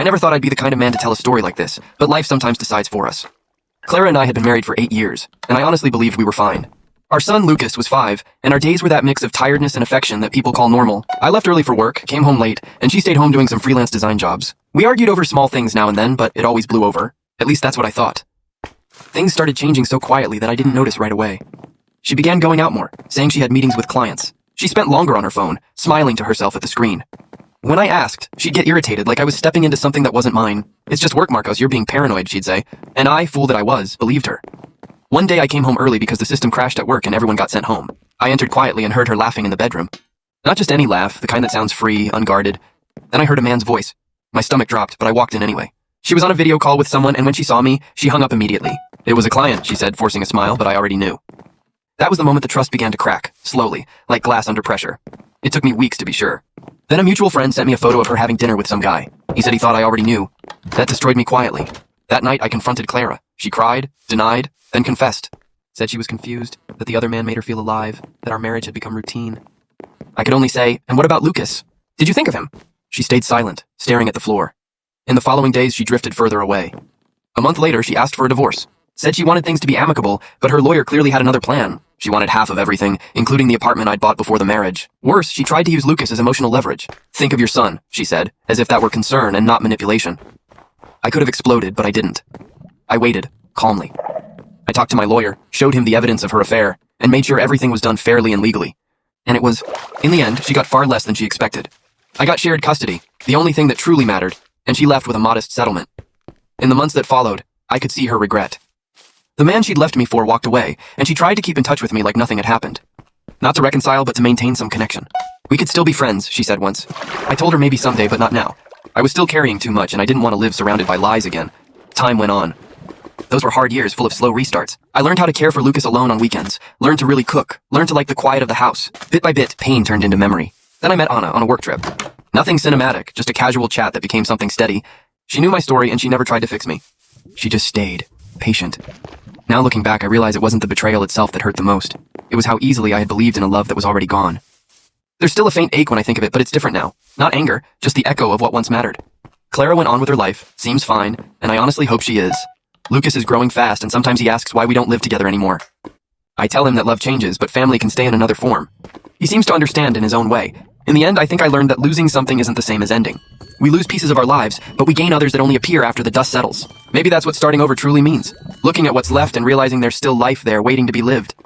I never thought I'd be the kind of man to tell a story like this, but life sometimes decides for us. Clara and I had been married for 8 years, and I honestly believed we were fine. Our son Lucas was 5, and our days were that mix of tiredness and affection that people call normal. I left early for work, came home late, and she stayed home doing some freelance design jobs. We argued over small things now and then, but it always blew over. At least that's what I thought. Things started changing so quietly that I didn't notice right away. She began going out more, saying she had meetings with clients. She spent longer on her phone, smiling to herself at the screen. When I asked, she'd get irritated like I was stepping into something that wasn't mine. It's just work, Marcos, you're being paranoid, she'd say. And I, fool that I was, believed her. One day I came home early because the system crashed at work and everyone got sent home. I entered quietly and heard her laughing in the bedroom. Not just any laugh, the kind that sounds free, unguarded. Then I heard a man's voice. My stomach dropped, but I walked in anyway. She was on a video call with someone, and when she saw me, she hung up immediately. It was a client, she said, forcing a smile, but I already knew. That was the moment the trust began to crack, slowly, like glass under pressure. It took me weeks to be sure. Then a mutual friend sent me a photo of her having dinner with some guy. He said he thought I already knew. That destroyed me quietly. That night I confronted Clara. She cried, denied, then confessed. Said she was confused, that the other man made her feel alive, that our marriage had become routine. I could only say, and what about Lucas? Did you think of him? She stayed silent, staring at the floor. In the following days, she drifted further away. A month later, she asked for a divorce. Said she wanted things to be amicable, but her lawyer clearly had another plan. She wanted half of everything, including the apartment I'd bought before the marriage. Worse, she tried to use Lucas as emotional leverage. Think of your son, she said, as if that were concern and not manipulation. I could have exploded, but I didn't. I waited, calmly. I talked to my lawyer, showed him the evidence of her affair, and made sure everything was done fairly and legally. And it was, in the end, she got far less than she expected. I got shared custody, the only thing that truly mattered, and she left with a modest settlement. In the months that followed, I could see her regret. The man she'd left me for walked away, and she tried to keep in touch with me like nothing had happened. Not to reconcile, but to maintain some connection. We could still be friends, she said once. I told her maybe someday, but not now. I was still carrying too much, and I didn't want to live surrounded by lies again. Time went on. Those were hard years full of slow restarts. I learned how to care for Lucas alone on weekends, learned to really cook, learned to like the quiet of the house. Bit by bit, pain turned into memory. Then I met Anna on a work trip. Nothing cinematic, just a casual chat that became something steady. She knew my story and she never tried to fix me. She just stayed, patient. Now looking back, I realize it wasn't the betrayal itself that hurt the most. It was how easily I had believed in a love that was already gone. There's still a faint ache when I think of it, but it's different now. Not anger, just the echo of what once mattered. Clara went on with her life, seems fine, and I honestly hope she is. Lucas is growing fast, and sometimes he asks why we don't live together anymore. I tell him that love changes, but family can stay in another form. He seems to understand in his own way. In the end, I think I learned that losing something isn't the same as ending. We lose pieces of our lives, but we gain others that only appear after the dust settles. Maybe that's what starting over truly means. Looking at what's left and realizing there's still life there waiting to be lived.